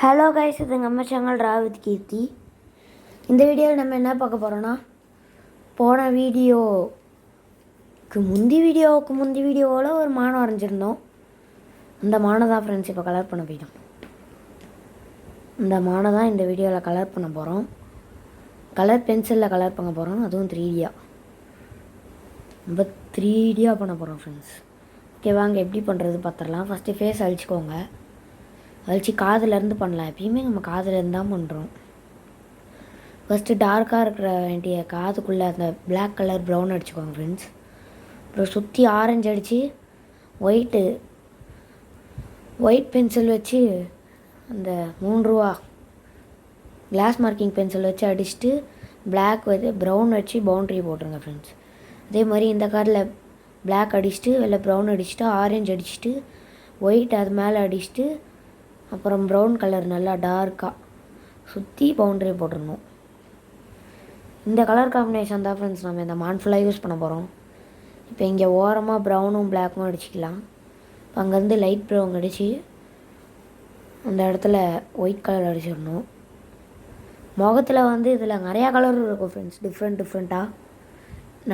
Hello guys, இது நம்ம channel ராவித் கீர்த்தி. இந்த வீடியோவில் நம்ம என்ன பார்க்க போகிறோன்னா, போன வீடியோவுக்கு முந்தி வீடியோவில் ஒரு மானம் வரைஞ்சிருந்தோம். அந்த மானை தான் ஃப்ரெண்ட்ஸ் இப்போ கலர் பண்ண போயிட்டோம். இந்த மானை தான் இந்த வீடியோவில் கலர் பண்ண போகிறோம். கலர் பென்சிலில் கலர் பண்ண போகிறோம், அதுவும் 3Dயாக. நம்ம 3Dயாக பண்ண போகிறோம் ஃப்ரெண்ட்ஸ். ஓகே, வாங்க எப்படி பண்ணுறது பார்த்துடலாம். ஃபஸ்ட்டு ஃபேஸ் அழிச்சிக்கோங்க. அழிச்சு காதுலேருந்து பண்ணலாம். எப்பயுமே நம்ம காதுலேருந்து தான் பண்ணுறோம். ஃபஸ்ட்டு டார்க்காக இருக்கிற வேண்டிய காதுக்குள்ளே அந்த பிளாக் கலர் ப்ரௌன் அடிச்சுக்கோங்க ஃப்ரெண்ட்ஸ். அப்புறம் சுற்றி ஆரஞ்சு அடித்து ஒயிட் பென்சில் வச்சு அந்த 3 ரூபா கிளாஸ் மார்க்கிங் பென்சில் வச்சு அடிச்சுட்டு பிளாக் வந்து ப்ரௌன் வச்சு பவுண்ட்ரி போட்டுருங்க ஃப்ரெண்ட்ஸ். அதே மாதிரி இந்த காரில் பிளாக் அடிச்சுட்டு இல்லை ப்ரௌன் அடிச்சுட்டு ஆரஞ்சு அடிச்சுட்டு ஒயிட் அது மேலே அடிச்சுட்டு அப்புறம் ப்ரௌன் கலர் நல்லா டார்க்காக சுற்றி பவுண்ட்ரி போட்டுருணும். இந்த கலர் காம்பினேஷன் தான் ஃப்ரெண்ட்ஸ் நம்ம இந்த மான் ஃபுல்லாக யூஸ் பண்ண போகிறோம். இப்போ இங்கே ஓரமாக ப்ரௌனும் பிளாக்கும் அடிச்சிக்கலாம். இப்போ அங்கேருந்து லைட் ப்ரௌன் அடித்து அந்த இடத்துல ஒயிட் கலர் அடிச்சிடணும். முகத்தில் வந்து இதில் நிறையா கலர் இருக்கும் ஃப்ரெண்ட்ஸ், டிஃப்ரெண்ட்டாக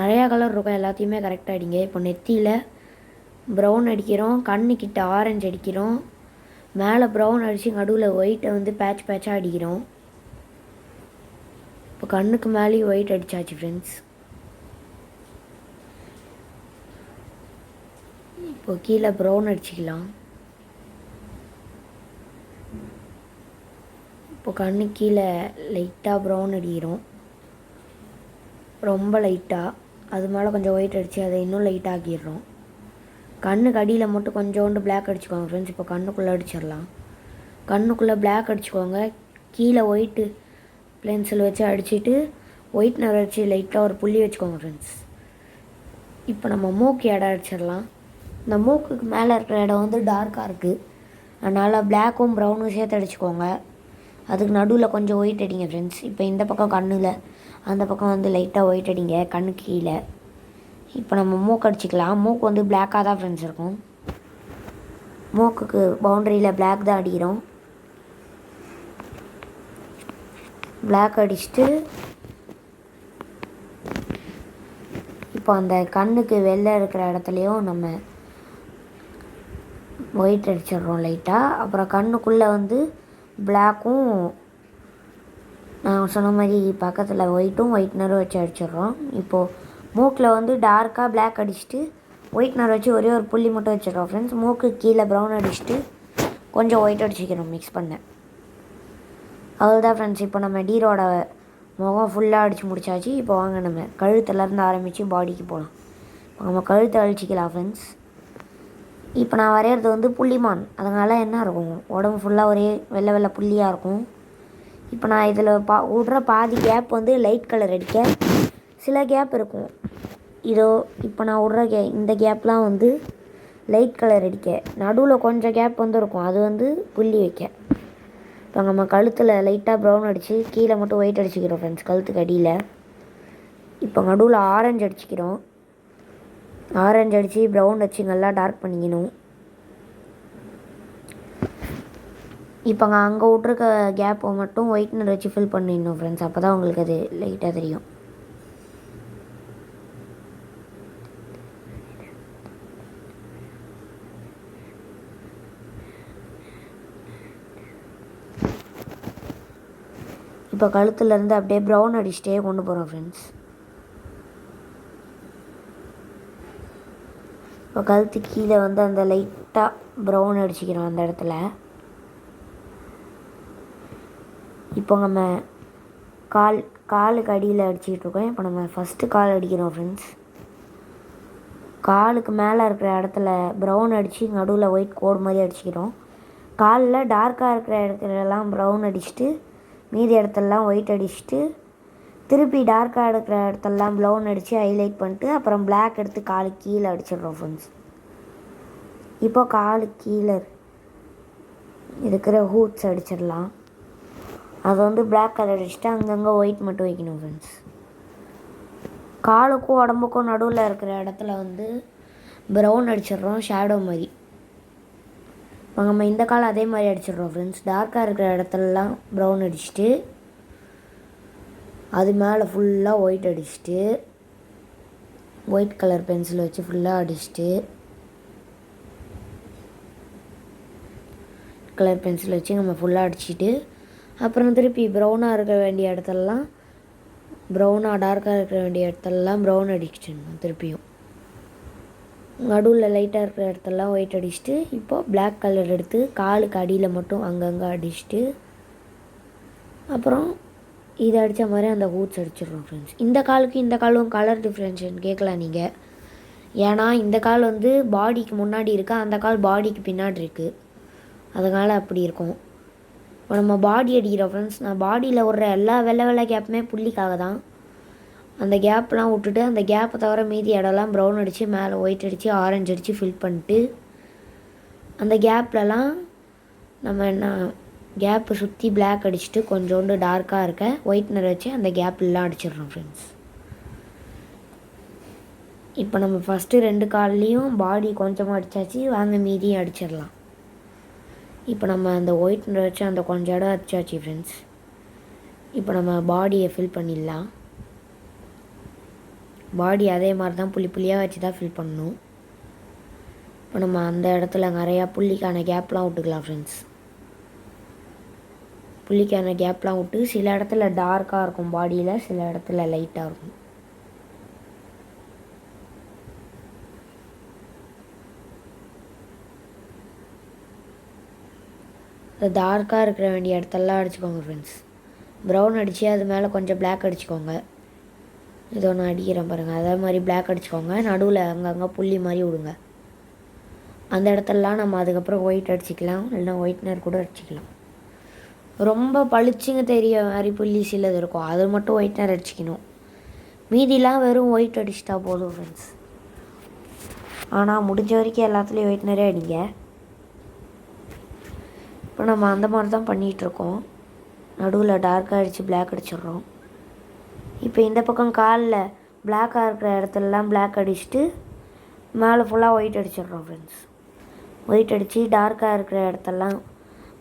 நிறையா கலர் இருக்கும். எல்லாத்தையுமே கரெக்டாக அடிங்க. இப்போ நெத்தியில் ப்ரௌன் அடிக்கிறோம், கண்ணுக்கிட்ட ஆரஞ்சு அடிக்கிறோம், மேலே ப்ரௌன் அடித்து நடுவில் ஒயிட்டை வந்து பேட்சாக அடிக்கிறோம். இப்போ கண்ணுக்கு மேலேயும் ஒயிட் அடித்தாச்சு ஃப்ரெண்ட்ஸ். இப்போ கீழே ப்ரௌன் அடிச்சிக்கலாம். இப்போ கண்ணு கீழே லைட்டாக ப்ரௌன் அடிக்கிறோம், ரொம்ப லைட்டாக. அது மேலே கொஞ்சம் ஒயிட் அடித்து அதை இன்னும் லைட்டாக ஆக்கிடுறோம். கண்ணுக்கு அடியில் மட்டும் கொஞ்சோண்டு பிளாக் அடிச்சுக்கோங்க ஃப்ரெண்ட்ஸ். இப்போ கண்ணுக்குள்ளே அடிச்சிடலாம். கண்ணுக்குள்ளே பிளாக் அடிச்சுக்கோங்க. கீழே ஒயிட்டு பென்சில் வச்சு அடிச்சுட்டு ஒயிட்னர் வச்சு லைட்டாக ஒரு புள்ளி வச்சுக்கோங்க ஃப்ரெண்ட்ஸ். இப்போ நம்ம மூக்கு இடம் அடிச்சிடலாம். இந்த மூக்குக்கு மேலே இருக்கிற இடம் வந்து டார்க்காக இருக்குது, அதனால் பிளாக்கும் ப்ரௌனும் சேர்த்து அடிச்சுக்கோங்க. அதுக்கு நடுவில் கொஞ்சம் ஒயிட் அடிங்க ஃப்ரெண்ட்ஸ். இப்போ இந்த பக்கம் கண்ணில், அந்த பக்கம் வந்து லைட்டாக ஒயிட் அடிங்க கண்ணுக்கு கீழே. இப்போ நம்ம மூக்கு அடிச்சிக்கலாம். மூக்கு வந்து பிளாக்காக தான் ஃப்ரெண்ட்ஸ் இருக்கும். மூக்குக்கு பவுண்ட்ரியில் பிளாக் தான் அடிக்கிறோம். பிளாக் அடிச்சுட்டு இப்போ அந்த கண்ணுக்கு வெளில இருக்கிற இடத்துலையும் நம்ம ஒயிட் அடிச்சிடுறோம் லைட்டாக. அப்புறம் கண்ணுக்குள்ளே வந்து பிளாக்கும் நான் சொன்ன மாதிரி பக்கத்தில் ஒயிட்னரும் வச்சு அடிச்சிடுறோம். இப்போது மூக்கில் வந்து டார்க்காக பிளாக் அடிச்சுட்டு ஒயிட்னர் வச்சு ஒரே ஒரு புள்ளி மட்டும் வச்சிடறோம் ஃப்ரெண்ட்ஸ். மூக்கு கீழே ப்ரௌன் அடிச்சுட்டு கொஞ்சம் ஒயிட் அடிச்சிக்கிறோம் மிக்ஸ் பண்ண. அவ்வளோதான் ஃப்ரெண்ட்ஸ். இப்போ நம்ம டீரோட முகம் ஃபுல்லாக அடித்து முடிச்சாச்சு. இப்போ வாங்க நம்ம கழுத்துலேருந்து ஆரம்பித்து பாடிக்கு போகலாம். இப்போ நம்ம கழுத்தை அழிச்சிக்கலாம் ஃப்ரெண்ட்ஸ். இப்போ நான் வரைகிறது வந்து புள்ளிமான், அதனால் என்ன இருக்கும், உடம்பு ஃபுல்லாக ஒரே வெள்ளை புள்ளியாக இருக்கும். இப்போ நான் இதில் விட்ற பாதி கேப் வந்து லைட் கலர் அடிக்க, சில கேப் இருக்கும். இதோ இப்போ நான் விட்ற இந்த கேப்லாம் வந்து லைட் கலர் அடிக்க, நடுவில் கொஞ்சம் கேப் வந்து இருக்கும், அது வந்து புள்ளி வைக்க. இப்போ நம்ம கழுத்தில் லைட்டாக ப்ரௌன் அடித்து கீழே மட்டும் ஒயிட் அடிச்சுக்கிறோம் ஃப்ரெண்ட்ஸ், கழுத்துக்கு அடியில். இப்போ நடுவில் ஆரஞ்சு அடிச்சுக்கிறோம். ஆரஞ்சு அடித்து ப்ரௌன் வச்சு நல்லா டார்க் பண்ணிக்கணும். இப்போ அங்கே விட்ருக்க கேப்பை மட்டும் ஒயிட்னர் வச்சு ஃபில் பண்ணிடணும் ஃப்ரெண்ட்ஸ். அப்போ தான் உங்களுக்கு அது லைட்டாக தெரியும். இப்போ கழுத்துலேருந்து அப்படியே ப்ரௌன் அடிச்சுட்டே கொண்டு போகிறோம் ஃப்ரெண்ட்ஸ். இப்போ கழுத்து கீழே வந்து அந்த லைட்டாக ப்ரௌன் அடிச்சுக்கிறோம் அந்த இடத்துல. இப்போ நம்ம காலுக்கு அடியில் அடிச்சுக்கிட்டு இருக்கோம். இப்போ நம்ம ஃபஸ்ட்டு கால் அடிக்கிறோம் ஃப்ரெண்ட்ஸ். காலுக்கு மேலே இருக்கிற இடத்துல ப்ரௌன் அடித்து நடுவில் ஒயிட் கோடு மாதிரி அடிச்சுக்கிறோம். காலில் டார்க்காக இருக்கிற இடத்துலலாம் ப்ரௌன் அடிச்சுட்டு மீதி இடத்துலலாம் ஒயிட் அடிச்சுட்டு திருப்பி டார்க்காக இருக்கிற இடத்துலலாம் ப்ரௌன் அடித்து ஹைலைட் பண்ணிட்டு அப்புறம் பிளாக் எடுத்து காலுக்கு கீழே அடிச்சிடுறோம் ஃப்ரெண்ட்ஸ். இப்போ காலுக்கு கீழே இருக்கிற ஹூட்ஸ் அடிச்சிடலாம். அது வந்து பிளாக் கலர் அடிச்சுட்டு அங்கங்கே ஒயிட் மட்டும் வைக்கணும் ஃப்ரெண்ட்ஸ். காலுக்கும் உடம்புக்கும் நடுவில் இருக்கிற இடத்துல வந்து ப்ரௌன் அடிச்சிடுறோம் ஷேடோ மாதிரி. இப்போ நம்ம இந்த கால் அதே மாதிரி அடிச்சிடுறோம் ஃப்ரெண்ட்ஸ். டார்க்காக இருக்கிற இடத்துலலாம் ப்ரௌன் அடிச்சுட்டு அது மேலே ஃபுல்லாக ஒயிட் அடிச்சுட்டு ஒயிட் கலர் பென்சில் வச்சு ஃபுல்லாக அடிச்சுட்டு கலர் பென்சில் வச்சு நம்ம ஃபுல்லாக அடிச்சுட்டு அப்புறம் திருப்பி ப்ரௌனாக இருக்க வேண்டிய இடத்துலலாம் டார்க்காக இருக்க வேண்டிய இடத்துலலாம் ப்ரௌன் அடிச்சிடணும். திருப்பியும் நடுவில் லைட்டாக இருக்கிற இடத்துலலாம் ஒயிட் அடிச்சுட்டு இப்போது பிளாக் கலர் எடுத்து காலுக்கு அடியில் மட்டும் அங்கங்கே அடிச்சுட்டு அப்புறம் இதை அடித்த மாதிரி அந்த ஹூட்ஸ் அடிச்சிடுறோம் ஃப்ரெண்ட்ஸ். இந்த காலுக்கு இந்த காலும் கலர் டிஃப்ரென்ஷன் கேட்கலாம் நீங்கள். ஏன்னா இந்த கால் வந்து பாடிக்கு முன்னாடி இருக்கா, அந்த கால் பாடிக்கு பின்னாடி இருக்குது, அதனால் அப்படி இருக்கும். இப்போ நம்ம பாடி அடிக்கிறோம் ஃப்ரெண்ட்ஸ். நான் பாடியில் விட்ற எல்லா வெள்ளை கேப்புமே புள்ளிக்காக தான். அந்த கேப்லாம் விட்டுட்டு அந்த கேப்பை தவிர மீதி இடம்லாம் ப்ரௌன் அடித்து மேலே ஒயிட் அடித்து ஆரஞ்சு அடித்து ஃபில் பண்ணிட்டு அந்த கேப்லலாம் நம்ம என்ன கேப்பை சுற்றி பிளாக் அடிச்சுட்டு கொஞ்சோண்டு டார்க்காக இருக்க ஒயிட்னர் வச்சு அந்த கேப்லாம் அடிச்சிடுறோம் ஃப்ரெண்ட்ஸ். இப்போ நம்ம ஃபஸ்ட்டு 2 கால்லேயும் பாடி கொஞ்சமாக அடித்தாச்சு, வாங்க மீதியும் அடிச்சிடலாம். இப்போ நம்ம அந்த ஒயிட்னர் வச்சு அந்த கொஞ்சம் இடம் அடிச்சாச்சு ஃப்ரெண்ட்ஸ். இப்போ நம்ம பாடியை ஃபில் பண்ணிடலாம். பாடி அதே மாதிரி தான் புள்ளியாக வச்சு தான் ஃபில் பண்ணணும். இப்போ நம்ம அந்த இடத்துல நிறையா புள்ளிக்கான கேப்லாம் விட்டுக்கலாம் ஃப்ரெண்ட்ஸ். புள்ளிக்கான கேப்லாம் விட்டு சில இடத்துல டார்க்காக இருக்கும் பாடியில், சில இடத்துல லைட்டாக இருக்கும். டார்க்காக இருக்கிற வேண்டிய இடத்தெல்லாம் அடிச்சுக்கோங்க ஃப்ரெண்ட்ஸ். ப்ரௌன் அடித்து அது மேலே கொஞ்சம் பிளாக் அடிச்சுக்கோங்க. இதோ நான் அடிக்கிறேன் பாருங்கள், அதே மாதிரி பிளாக் அடிச்சுக்கோங்க. நடுவில் அங்கங்கே புள்ளி மாதிரி விடுங்க. அந்த இடத்துலலாம் நம்ம அதுக்கப்புறம் ஒயிட் அடிச்சிக்கலாம், இல்லைனா ஒயிட்னர் கூட அடிச்சிக்கலாம். ரொம்ப பளிச்சுங்க தெரிய மாதிரி புள்ளி சிலது இருக்கும், அது மட்டும் ஒயிட்னர் அடிச்சிக்கணும். மீதிலாம் வெறும் ஒயிட் அடிச்சிட்டா போதும் ஃப்ரெண்ட்ஸ். ஆனால் முடிஞ்ச வரைக்கும் எல்லாத்துலேயும் ஒயிட்னரே அடிங்க. இப்போ நம்ம அந்த மாதிரி தான் பண்ணிகிட்ருக்கோம். நடுவில் டார்க்காக அடித்து பிளாக் அடிச்சிடுறோம். இப்போ இந்த பக்கம் காலில் பிளாக்காக இருக்கிற இடத்துலலாம் பிளாக் அடிச்சுட்டு மேலே ஃபுல்லாக ஒயிட் அடிச்சிடுறோம் ஃப்ரெண்ட்ஸ். ஒயிட் அடித்து டார்க்காக இருக்கிற இடத்தெல்லாம்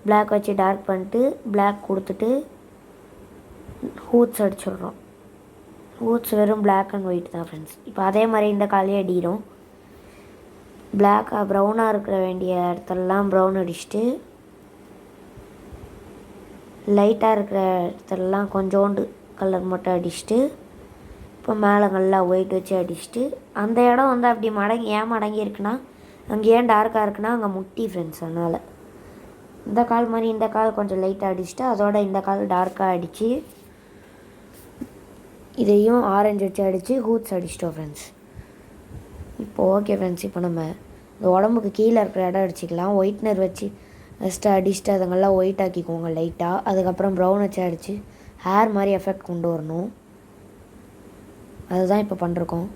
பிளாக் வச்சு டார்க் பண்ணிட்டு பிளாக் கொடுத்துட்டு ஹூட்ஸ் அடிச்சிடுறோம். ஹூட்ஸ் வெறும் பிளாக் அண்ட் ஒயிட் தான் ஃப்ரெண்ட்ஸ். இப்போ அதே மாதிரி இந்த காலையே அடிக்கிறோம். பிளாக்காக ப்ரௌனாக இருக்கிற வேண்டிய இடத்துலலாம் ப்ரௌன் அடிச்சுட்டு லைட்டாக இருக்கிற இடத்துலலாம் கொஞ்சோண்டு கலர் மட்டும் அடிச்சுட்டு இப்போ மேலே நல்லா ஒயிட் வச்சு அடிச்சுட்டு அந்த இடம் வந்து அப்படி மடங்கி இருக்குன்னா அங்கே ஏன் டார்க்காக இருக்குன்னா அங்கே முட்டி ஃப்ரெண்ட்ஸ். அதனால் இந்த கால் மாதிரி இந்த கால் கொஞ்சம் லைட்டாக அடிச்சுட்டு அதோட இந்த கால் டார்க்காக அடித்து இதையும் ஆரஞ்சு வச்சு அடித்து ஹூட்ஸ் அடிச்சிட்டோம் ஃப்ரெண்ட்ஸ். இப்போ ஓகே ஃப்ரெண்ட்ஸ், இப்போ நம்ம இந்த உடம்புக்கு கீழே இருக்கிற இடம் அடிச்சிக்கலாம். ஒயிட்னர் வச்சு ஃபஸ்ட்டு அடிச்சுட்டு அதுங்கெல்லாம் ஒயிட் ஆக்கிக்கோங்க லைட்டாக. அதுக்கப்புறம் ப்ரௌன் வச்சு அடித்து ஹேர் மாதிரி எஃபெக்ட் கொண்டு வரணும். அதுதான் இப்போ பண்ணிருக்கோம்.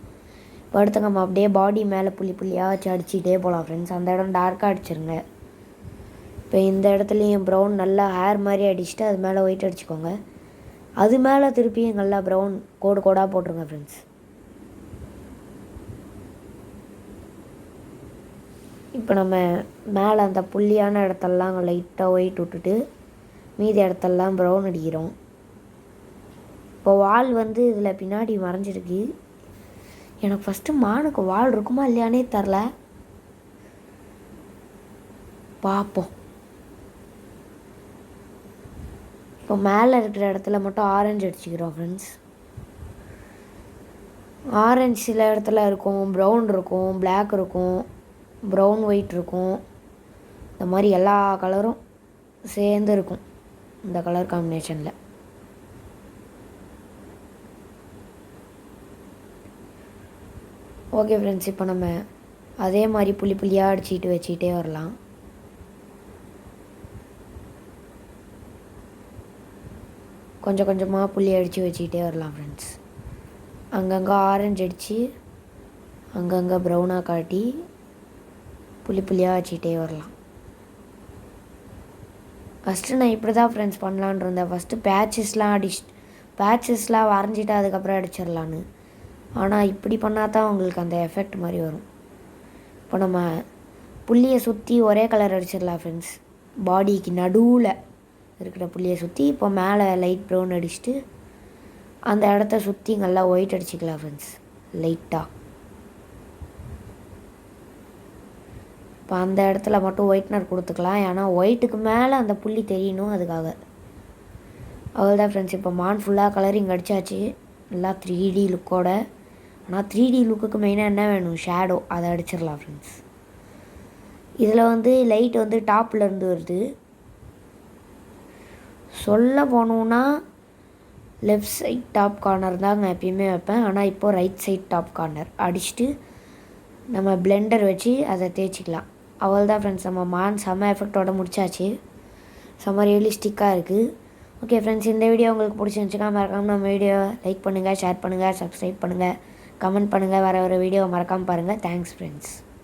இப்போ அடுத்து நம்ம அப்படியே பாடி மேலே புள்ளியாக வச்சு அடிச்சுட்டே போகலாம் ஃப்ரெண்ட்ஸ். அந்த இடம் டார்க்காக அடிச்சிருங்க. இப்போ இந்த இடத்துலையும் ப்ரௌன் நல்லா ஹேர் மாதிரி அடிச்சுட்டு அது மேலே ஒயிட் அடிச்சுக்கோங்க. அது மேலே திருப்பியும் நல்லா ப்ரௌன் கோடாக போட்டுருங்க ஃப்ரெண்ட்ஸ். இப்போ நம்ம மேலே அந்த புள்ளியான இடத்தெல்லாம் லைட்டாக ஒயிட் விட்டுட்டு மீதி இடத்தெல்லாம் ப்ரௌன் அடிக்கிறோம். இப்போ வால் வந்து இதில் பின்னாடி மறைஞ்சிருக்கு. எனக்கு ஃபஸ்ட்டு மானுக்கு வால் இருக்குமா இல்லையானே தெரில, பார்ப்போம். இப்போ மேலே இருக்கிற இடத்துல மட்டும் ஆரஞ்சு அடிச்சுக்கிறோம் ஃப்ரெண்ட்ஸ். ஆரஞ்சு சில இடத்துல இருக்கும், ப்ரௌன் இருக்கும், பிளாக் இருக்கும், ப்ரௌன் ஒயிட் இருக்கும். இந்த மாதிரி எல்லா கலரும் சேர்ந்து இருக்கும் இந்த கலர் காம்பினேஷனில். ஓகே ஃப்ரெண்ட்ஸ், இப்போ நம்ம அதே மாதிரி புள்ளியாக அடிச்சுட்டு வச்சுக்கிட்டே வரலாம். கொஞ்சம் கொஞ்சமாக புள்ளி அடித்து வச்சுக்கிட்டே வரலாம் ஃப்ரெண்ட்ஸ். அங்கங்கே ஆரஞ்சு அடித்து அங்கங்கே ப்ரௌனாக காட்டி புள்ளியாக வச்சுக்கிட்டே வரலாம். ஃபஸ்ட்டு நான் இப்படி தான் ஃப்ரெண்ட்ஸ் பண்ணலான் இருந்தேன். ஃபஸ்ட்டு பேட்சஸ்லாம் வரைஞ்சிட்டு அதுக்கப்புறம் அடிச்சிடலான்னு. ஆனால் இப்படி பண்ணால் தான் உங்களுக்கு அந்த எஃபெக்ட் மாதிரி வரும். இப்போ நம்ம புள்ளியை சுற்றி ஒரே கலர் அடிச்சிடலாம் ஃப்ரெண்ட்ஸ். பாடிக்கு நடுவில் இருக்கிற புள்ளியை சுற்றி இப்போ மேலே லைட் ப்ரௌன் அடிச்சுட்டு அந்த இடத்த சுற்றி நல்லா ஒயிட் அடிச்சிக்கலாம் ஃப்ரெண்ட்ஸ் லைட்டாக. இப்போ அந்த இடத்துல மட்டும் ஒயிட்னர் கொடுத்துக்கலாம், ஏன்னா ஒயிட்டுக்கு மேலே அந்த புள்ளி தெரியணும் அதுக்காக. அவ்வளோதான் ஃப்ரெண்ட்ஸ். இப்போ மான் ஃபுல்லாக கலரிங் அடித்தாச்சு நல்லா 3D லுக்கோட. ஆனால் 3D லுக்குக்கு மெயினாக என்ன வேணும்? ஷேடோ. அதை அடிச்சிடலாம் ஃப்ரெண்ட்ஸ். இதில் வந்து லைட் வந்து டாப்லேருந்து வருது. சொல்ல போனோன்னா லெஃப்ட் சைட் டாப் கார்னர் தான் நான் எப்பயுமே வைப்பேன். ஆனால் இப்போது ரைட் சைட் டாப் கார்னர் அடிச்சுட்டு நம்ம பிளெண்டர் வச்சு அதை தேய்ச்சிக்கலாம். அவ்வளோதான் ஃப்ரெண்ட்ஸ். நம்ம மான் செம்ம எஃபெக்டோட முடிச்சாச்சு. செம்ம ரியலிஸ்டிக்காக இருக்குது. ஓகே ஃப்ரெண்ட்ஸ், இந்த வீடியோ உங்களுக்கு பிடிச்சிருந்துச்சுன்னா மறக்காமல் நம்ம வீடியோ லைக் பண்ணுங்கள், ஷேர் பண்ணுங்கள், சப்ஸ்கிரைப் பண்ணுங்கள், கமெண்ட் பண்ணுங்கள். வர வீடியோவை மறக்காமல் பாருங்கள். Thanks friends.